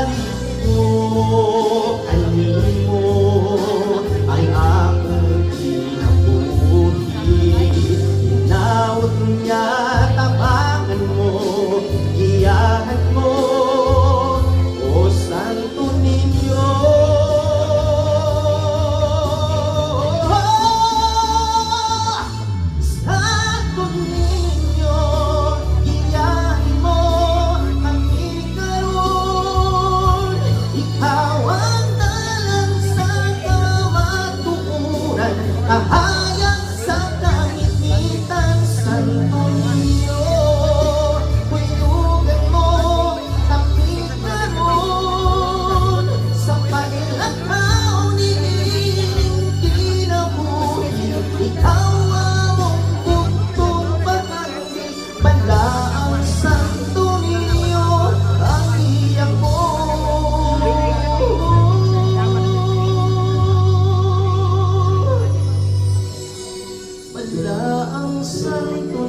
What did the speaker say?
langit mo, animo ay akong kinabuhi. Inawag niya, tapangan mo, giyahan mo, o Santo Niño. Santo Niño, giyahan mo kami karon. Ikaw ang dalang sa kamatuoran, kahayag sa kaingitan. Santo Niño, huyugan mo kami karon. Sa paglakaw ni ining kinabuhi, ikaw among bugtong pag-ati. Balaang Santo Niño, ang iyak mo. Balaang Santo